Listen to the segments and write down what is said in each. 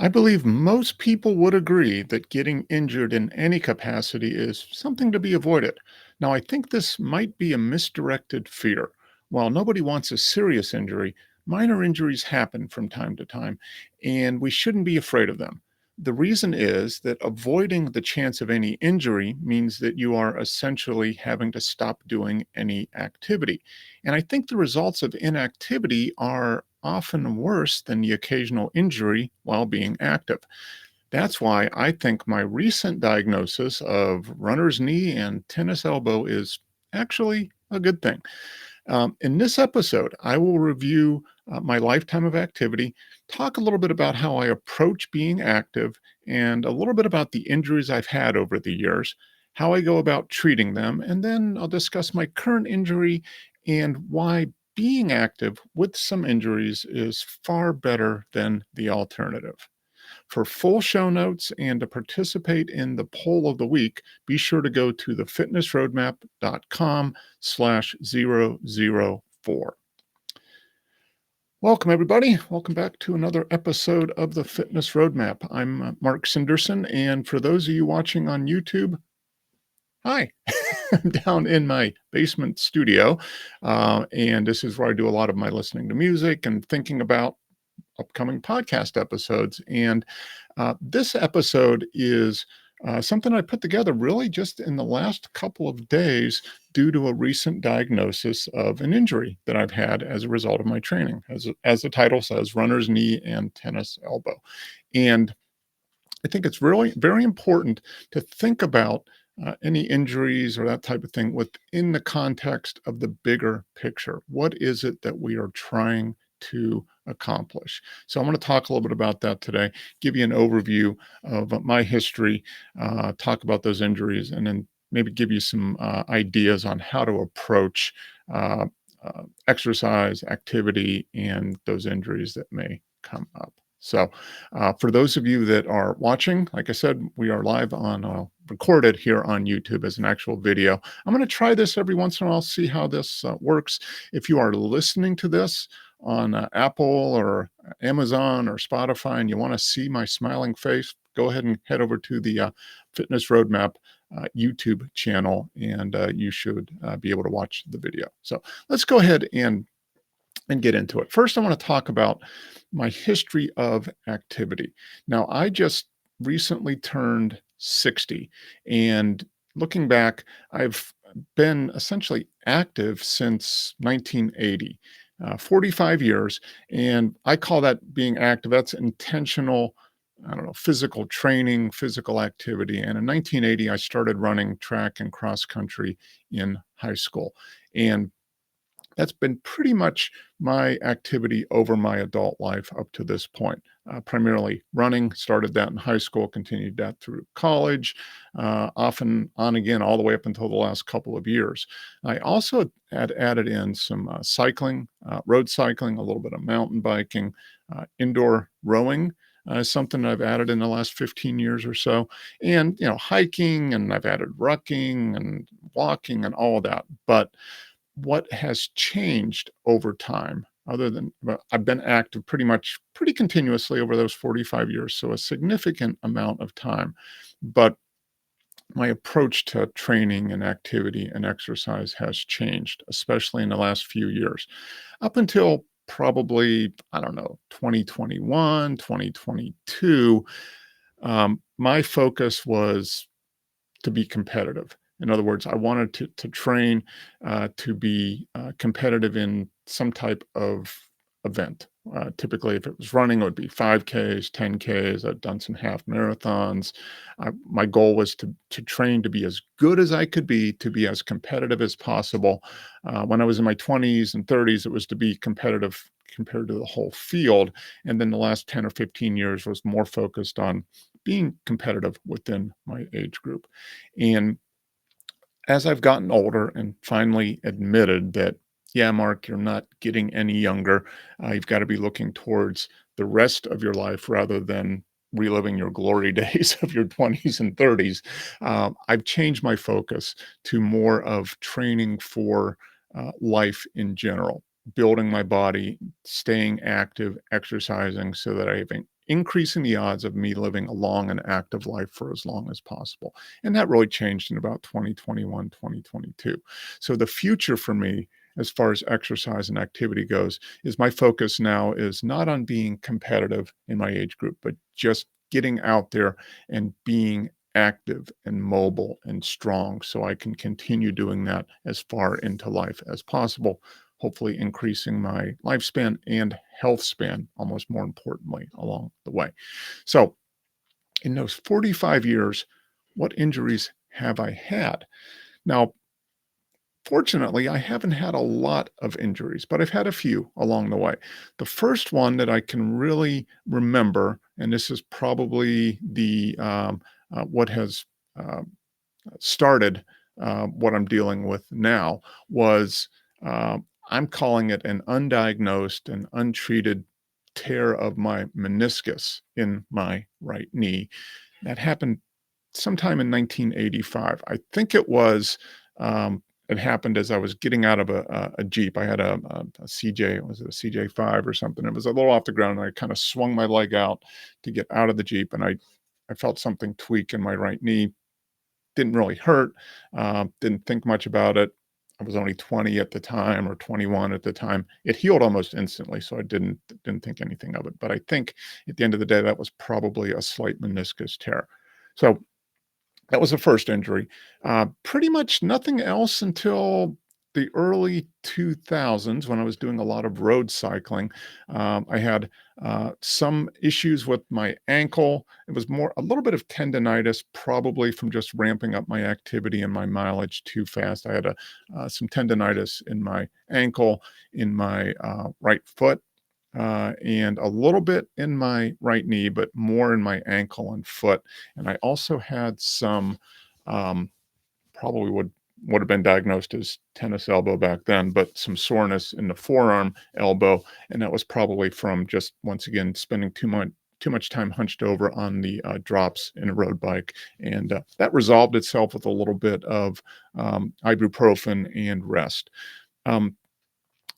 I believe most people would agree that getting injured in any capacity is something to be avoided. Now, I think this might be a misdirected fear. While nobody wants a serious injury, minor injuries happen from time to time, and we shouldn't be afraid of them. The reason is that avoiding the chance of any injury means that you are essentially having to stop doing any activity. And I think the results of inactivity are often worse than the occasional injury while being active. That's why I think my recent diagnosis of runner's knee and tennis elbow is actually a good thing. In this episode, I will review my lifetime of activity, talk a little bit about how I approach being active, and a little bit about the injuries I've had over the years, how I go about treating them, and then I'll discuss my current injury and why being active with some injuries is far better than the alternative. For full show notes and to participate in the poll of the week, be sure to go to thefitnessroadmap.com/004. Welcome, everybody. Welcome back to another episode of the Fitness Roadmap. I'm Mark Sanderson, and for those of you watching on YouTube, hi. I'm down in my basement studio, and this is where I do a lot of my listening to music and thinking about upcoming podcast episodes. And this episode is something I put together really just in the last couple of days due to a recent diagnosis of an injury that I've had as a result of my training, as the title says, runner's knee and tennis elbow. And I think it's really very important to think about any injuries or that type of thing within the context of the bigger picture. What is it that we are trying to accomplish? So, I'm going to talk a little bit about that today, give you an overview of my history, talk about those injuries, and then maybe give you some ideas on how to approach uh, exercise, activity, and those injuries that may come up. So, for those of you that are watching, like I said, we are live on recorded here on YouTube as an actual video. I'm going to try this every once in a while, see how this works. If you are listening to this on Apple or Amazon or Spotify and you want to see my smiling face, go ahead and head over to the Fitness Roadmap YouTube channel, and you should be able to watch the video. So let's go ahead and get into it. First, I want to talk about my history of activity. Now, I just recently turned 60, and looking back, I've been essentially active since 1980, 45 years. And I call that being active. That's intentional, I don't know, physical training, physical activity. And in 1980, I started running track and cross country in high school. And that's been pretty much my activity over my adult life up to this point. Primarily running, started that in high school, continued that through college, often on again, all the way up until the last couple of years. I also had added in some cycling, road cycling, a little bit of mountain biking, indoor rowing. Something I've added in the last 15 years or so, and hiking, and I've added rucking and walking and all of that. But what has changed over time other than well, I've been active pretty continuously over those 45 years, so a significant amount of time. But my approach to training and activity and exercise has changed, especially in the last few years. Up until probably, I don't know, 2021, 2022, my focus was to be competitive. In other words, I wanted to train to be competitive in some type of event. Typically, if it was running, it would be 5Ks, 10Ks. I've done some half marathons. My goal was to train to be as good as I could be, to be as competitive as possible. When I was in my 20s and 30s, it was to be competitive compared to the whole field. And then the last 10 or 15 years was more focused on being competitive within my age group. And as I've gotten older and finally admitted that, yeah, Mark, you're not getting any younger, you've got to be looking towards the rest of your life rather than reliving your glory days of your 20s and 30s. I've changed my focus to more of training for life in general, building my body, staying active, exercising so that I increasing the odds of me living a long and active life for as long as possible. And that really changed in about 2021, 2022. So the future for me, as far as exercise and activity goes, is my focus now is not on being competitive in my age group, but just getting out there and being active and mobile and strong so I can continue doing that as far into life as possible, hopefully increasing my lifespan and health span, almost more importantly, along the way. So, in those 45 years, what injuries have I had? Now, fortunately, I haven't had a lot of injuries, but I've had a few along the way. The first one that I can really remember, and this is probably the what has uh, started what I'm dealing with now, was I'm calling it an undiagnosed and untreated tear of my meniscus in my right knee. That happened sometime in 1985. I think it happened as I was getting out of a Jeep. I had a CJ, was it a CJ5 or something? It was a little off the ground, and I kind of swung my leg out to get out of the Jeep, and I felt something tweak in my right knee. Didn't really hurt, didn't think much about it. I was only 20 at the time, or 21 at the time. It healed almost instantly, so I didn't think anything of it. But I think at the end of the day, that was probably a slight meniscus tear. So that was the first injury. Pretty much nothing else until the early 2000s, when I was doing a lot of road cycling. I had some issues with my ankle. It was more a little bit of tendonitis, probably from just ramping up my activity and my mileage too fast. I had some tendonitis in my ankle, in my right foot, and a little bit in my right knee, but more in my ankle and foot. And I also had some, um, probably would have been diagnosed as tennis elbow back then, but some soreness in the forearm elbow, and that was probably from just once again spending too much time hunched over on the drops in a road bike, and that resolved itself with a little bit of ibuprofen and rest. Um,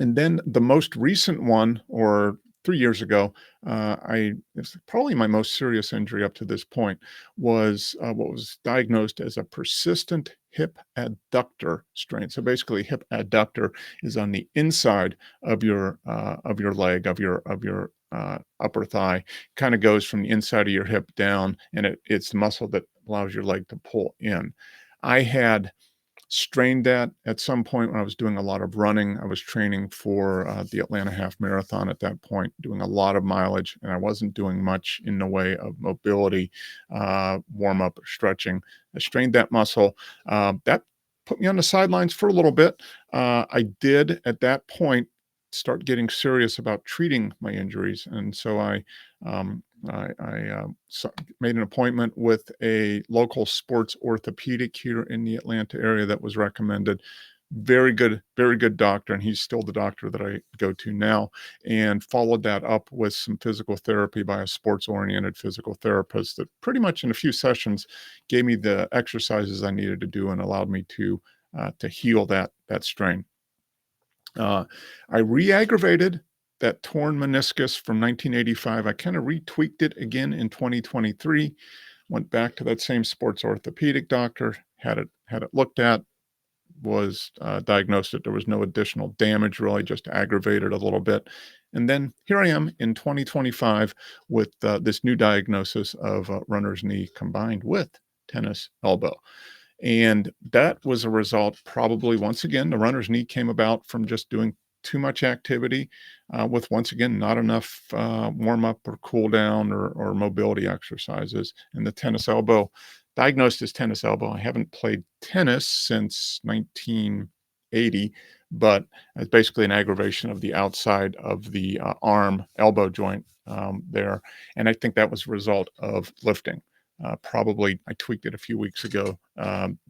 and then the most recent one, or 3 years ago, it's probably my most serious injury up to this point, was what was diagnosed as a persistent hip adductor strain. So basically, hip adductor is on the inside of your leg, of your upper thigh. Kind of goes from the inside of your hip down, and it's the muscle that allows your leg to pull in. I had strained that at some point when I was doing a lot of running. I was training for the Atlanta Half Marathon at that point, doing a lot of mileage, and I wasn't doing much in the way of mobility, warm up, or stretching. I strained that muscle. That put me on the sidelines for a little bit. I did at that point start getting serious about treating my injuries, and so I made an appointment with a local sports orthopedic here in the Atlanta area that was recommended. Very good doctor, and he's still the doctor that I go to now. And followed that up with some physical therapy by a sports-oriented physical therapist that pretty much in a few sessions gave me the exercises I needed to do and allowed me to heal that strain. Uh, I re-aggravated that torn meniscus from 1985. I kind of retweaked it again in 2023. Went back to that same sports orthopedic doctor, had it looked at, was diagnosed that there was no additional damage, really just aggravated a little bit. And then here I am in 2025 with this new diagnosis of runner's knee combined with tennis elbow. And that was a result, probably once again, the runner's knee came about from just doing too much activity, with once again not enough warm up or cool down, or mobility exercises. And the tennis elbow, diagnosed as tennis elbow. I haven't played tennis since 1980, but it's basically an aggravation of the outside of the arm elbow joint there. And I think that was a result of lifting. Probably I tweaked it a few weeks ago,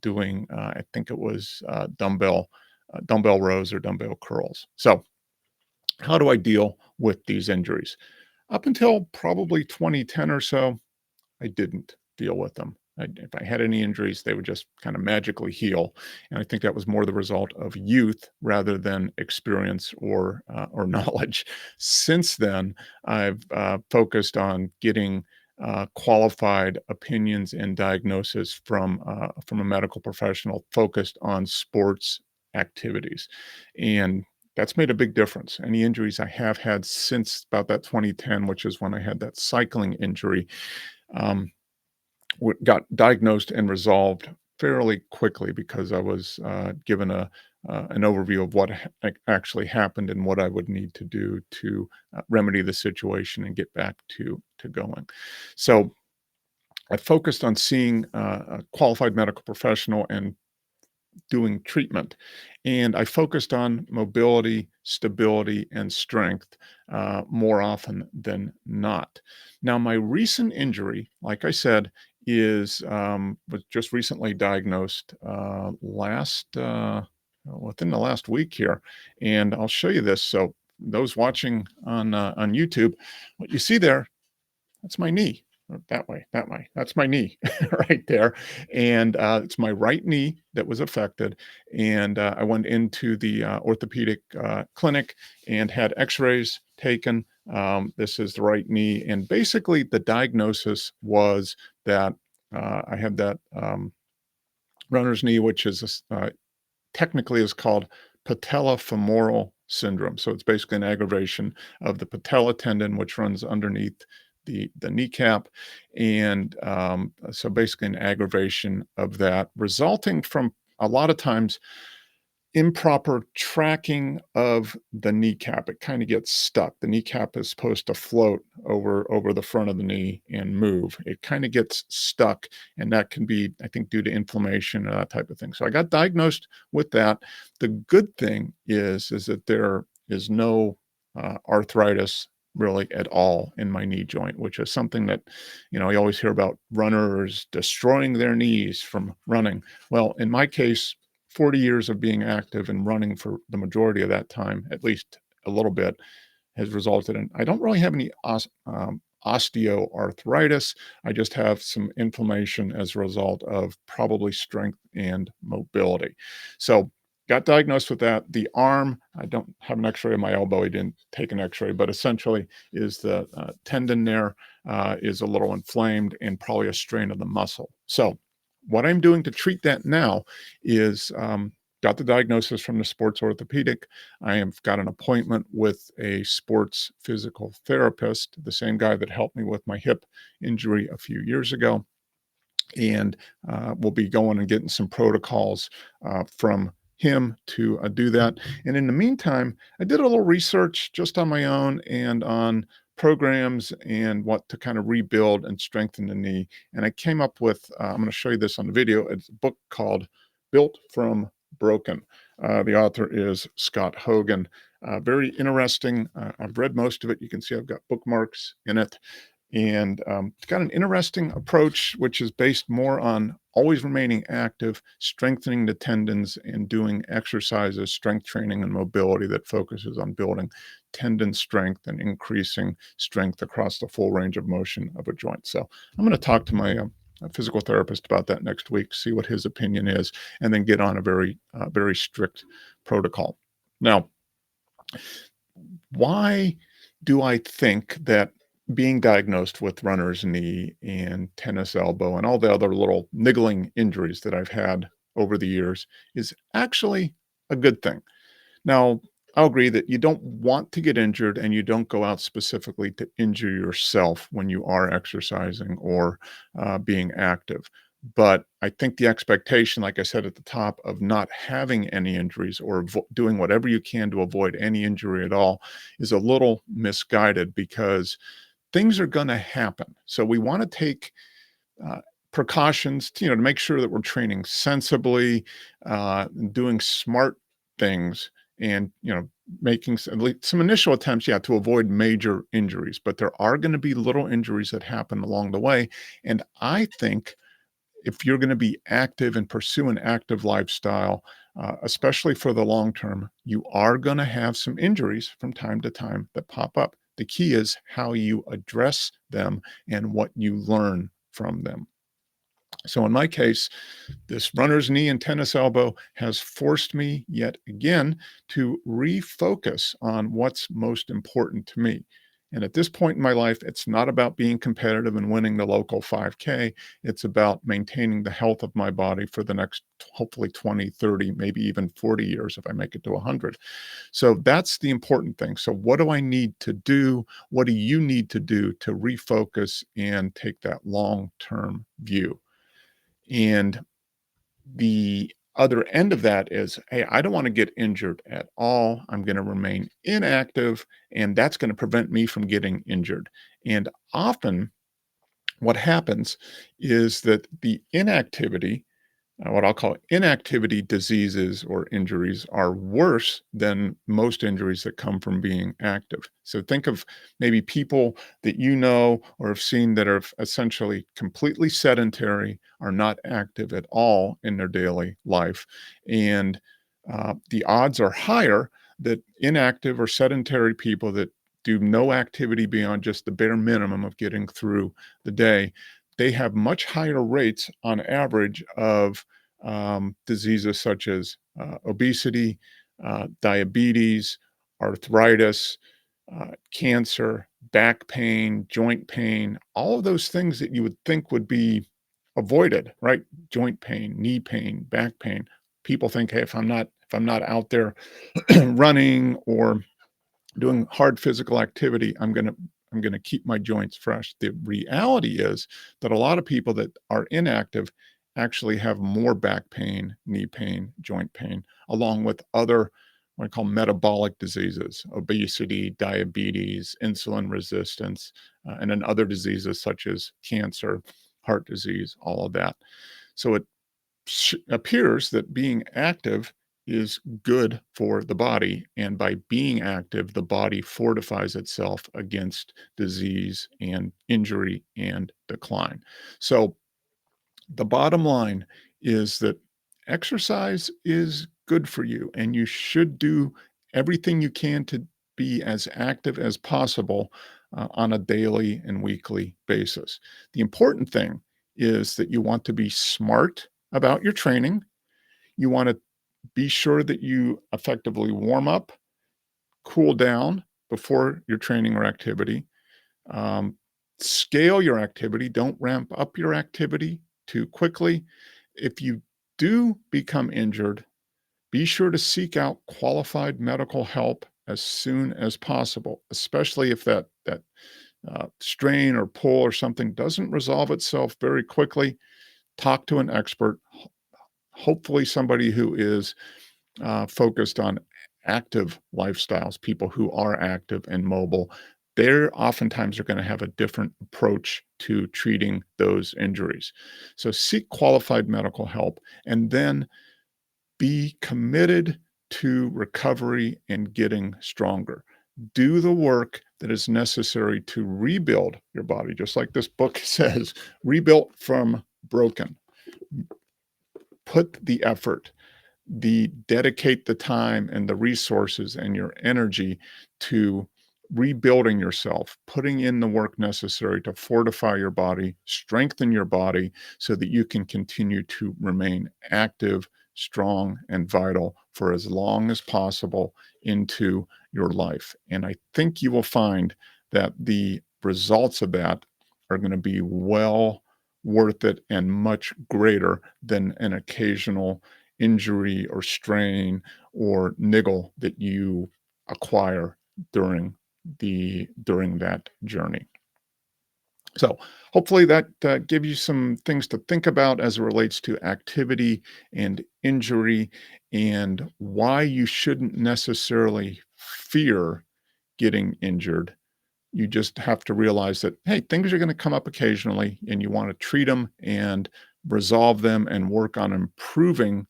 doing, I think it was dumbbell rows or dumbbell curls. So, how do I deal with these injuries? Up until probably 2010 or so, I didn't deal with them. If I had any injuries, they would just kind of magically heal. And I think that was more the result of youth rather than experience or knowledge. Since then, I've focused on getting qualified opinions and diagnosis from a medical professional focused on sports activities, and that's made a big difference. Any injuries I have had since about that 2010, which is when I had that cycling injury, um, got diagnosed and resolved fairly quickly because I was given a an overview of what actually happened and what I would need to do to remedy the situation and get back to going. So I focused on seeing a qualified medical professional and doing treatment. And I focused on mobility, stability, and strength more often than not. Now, my recent injury, like I said, is was just recently diagnosed within the last week here, and I'll show you this. So those watching on YouTube, what you see there, that's my knee. That way. That's my knee right there. And it's my right knee that was affected. And I went into the orthopedic clinic and had x rays taken. This is the right knee. And basically, the diagnosis was that I had that runner's knee, which is technically is called patellofemoral syndrome. So it's basically an aggravation of the patella tendon, which runs underneath the kneecap, and so basically an aggravation of that, resulting from a lot of times improper tracking of the kneecap. It kind of gets stuck. The kneecap is supposed to float over the front of the knee and move. It kind of gets stuck, and that can be, I think, due to inflammation or that type of thing. So I got diagnosed with that. The good thing is that there is no arthritis really at all in my knee joint, which is something that, you always hear about runners destroying their knees from running. Well, in my case, 40 years of being active and running for the majority of that time, at least a little bit, has resulted in I don't really have any osteoarthritis. I just have some inflammation as a result of probably strength and mobility. So, got diagnosed with that. The arm, I don't have an x ray of my elbow. I didn't take an x ray, but essentially, is the tendon there is a little inflamed and probably a strain of the muscle. So, what I'm doing to treat that now is got the diagnosis from the sports orthopedic. I have got an appointment with a sports physical therapist, the same guy that helped me with my hip injury a few years ago. And we'll be going and getting some protocols from him to do that. And in the meantime, I did a little research just on my own and on programs and what to kind of rebuild and strengthen the knee. And I came up with, I'm going to show you this on the video. It's a book called Built from Broken. The author is Scott Hogan. Very interesting. I've read most of it. You can see I've got bookmarks in it. And it's got an interesting approach, which is based more on always remaining active, strengthening the tendons, and doing exercises, strength training, and mobility that focuses on building tendon strength and increasing strength across the full range of motion of a joint. So I'm going to talk to my physical therapist about that next week, see what his opinion is, and then get on a very strict protocol. Now, why do I think that being diagnosed with runner's knee and tennis elbow and all the other little niggling injuries that I've had over the years is actually a good thing? Now, I'll agree that you don't want to get injured and you don't go out specifically to injure yourself when you are exercising or being active. But I think the expectation, like I said at the top, of not having any injuries or doing whatever you can to avoid any injury at all is a little misguided because things are going to happen. So we want to take uh, precautions, to make sure that we're training sensibly, doing smart things, and making at least some initial attempts, yeah, to avoid major injuries. But there are going to be little injuries that happen along the way, and I think if you're going to be active and pursue an active lifestyle, especially for the long term, you are going to have some injuries from time to time that pop up. The key is how you address them and what you learn from them. So in my case, this runner's knee and tennis elbow has forced me yet again to refocus on what's most important to me. And at this point in my life, it's not about being competitive and winning the local 5K. It's about maintaining the health of my body for the next, hopefully 20, 30, maybe even 40 years if I make it to 100. So that's the important thing. So, what do I need to do? What do you need to do to refocus and take that long term view? And the other end of that is, hey, I don't want to get injured at all. I'm going to remain inactive, and that's going to prevent me from getting injured. And often, what happens is that the inactivity, what I'll call inactivity diseases or injuries, are worse than most injuries that come from being active. So think of maybe people that you know or have seen that are essentially completely sedentary, are not active at all in their daily life. And the odds are higher that inactive or sedentary people that do no activity beyond just the bare minimum of getting through the day, they have much higher rates on average of diseases such as obesity, diabetes, arthritis, cancer, back pain, joint pain, all of those things that you would think would be avoided, right? Joint pain, knee pain, back pain. People think, hey, if I'm not out there running or doing hard physical activity, I'm going to keep my joints fresh. The reality is that a lot of people that are inactive actually have more back pain, knee pain, joint pain, along with other what I call metabolic diseases, obesity, diabetes, insulin resistance, and then other diseases such as cancer, heart disease, all of that. So it appears that being active is good for the body. And by being active, the body fortifies itself against disease and injury and decline. So the bottom line is that exercise is good for you, and you should do everything you can to be as active as possible on a daily and weekly basis. The important thing is that you want to be smart about your training. You want to be sure that you effectively warm up, cool down before your training or activity. Um, Scale your activity. Don't ramp up your activity too quickly. If you do become injured, be sure to seek out qualified medical help as soon as possible, especially if that strain or pull or something doesn't resolve itself very quickly. Talk to an expert, hopefully somebody who is focused on active lifestyles, people who are active and mobile. They're oftentimes are going to have a different approach to treating those injuries. So seek qualified medical help and then be committed to recovery and getting stronger. Do the work that is necessary to rebuild your body, just like this book says, rebuilt from broken. Put the effort, dedicate the time and the resources and your energy to rebuilding yourself, putting in the work necessary to fortify your body, strengthen your body so that you can continue to remain active, strong, and vital for as long as possible into your life. And I think you will find that the results of that are going to be well worth it and much greater than an occasional injury or strain or niggle that you acquire during that journey. So hopefully that gives you some things to think about as it relates to activity and injury and why you shouldn't necessarily fear getting injured. You just have to realize that, hey, things are going to come up occasionally, and you want to treat them and resolve them and work on improving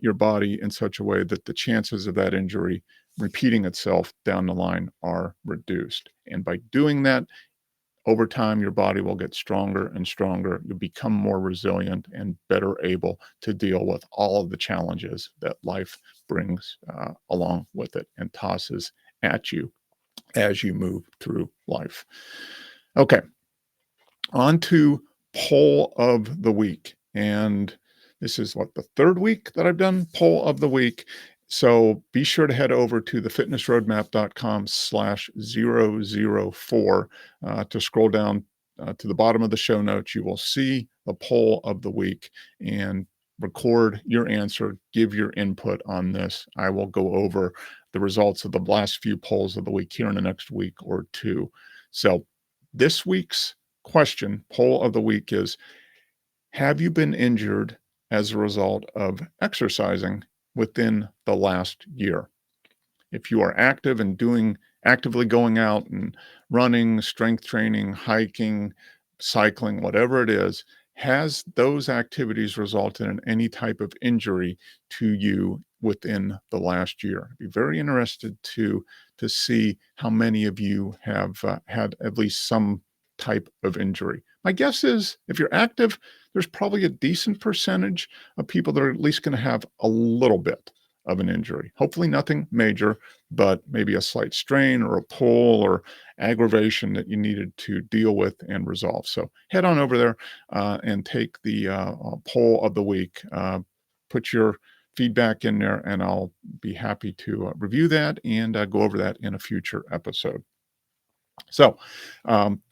your body in such a way that the chances of that injury repeating itself down the line are reduced. And by doing that, over time, your body will get stronger and stronger. You'll become more resilient and better able to deal with all of the challenges that life brings along with it and tosses at you as you move through life. Okay, on to poll of the week. And this is what, the third week that I've done poll of the week. So be sure to head over to thefitnessroadmap.com/004 to scroll down to the bottom of the show notes. You will see the poll of the week and record your answer, give your input on this. I will go over the results of the last few polls of the week here in the next week or two. So this week's question, poll of the week, is: have you been injured as a result of exercising within the last year? If you are active and actively going out and running, strength training, hiking, cycling, whatever it is, has those activities resulted in any type of injury to you within the last year? I'd be very interested to see how many of you have had at least some type of injury. My guess is if you're active, there's probably a decent percentage of people that are at least going to have a little bit of an injury. Hopefully nothing major, but maybe a slight strain or a pull or aggravation that you needed to deal with and resolve. So head on over there and take the poll of the week. Put your feedback in there, and I'll be happy to review that and go over that in a future episode. So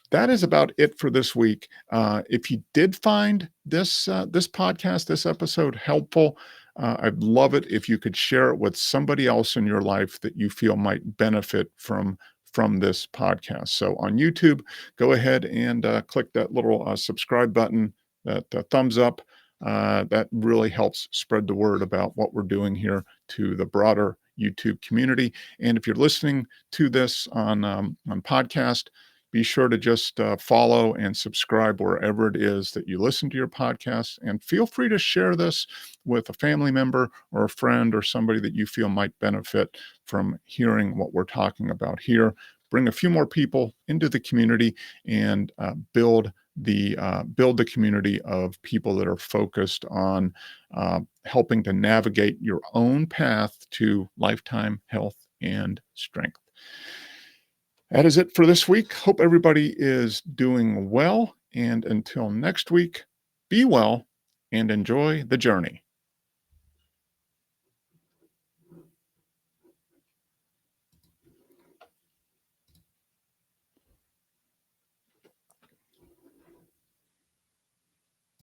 that is about it for this week. If you did find this podcast, this episode helpful, I'd love it if you could share it with somebody else in your life that you feel might benefit from this podcast. So on YouTube, go ahead and click that little subscribe button, that thumbs up. That really helps spread the word about what we're doing here to the broader YouTube community. And if you're listening to this on podcast, be sure to just follow and subscribe wherever it is that you listen to your podcast. And feel free to share this with a family member or a friend or somebody that you feel might benefit from hearing what we're talking about here. Bring a few more people into the community and build the community of people that are focused on helping to navigate your own path to lifetime health and strength. That is it for this week. Hope everybody is doing well. And until next week, be well and enjoy the journey.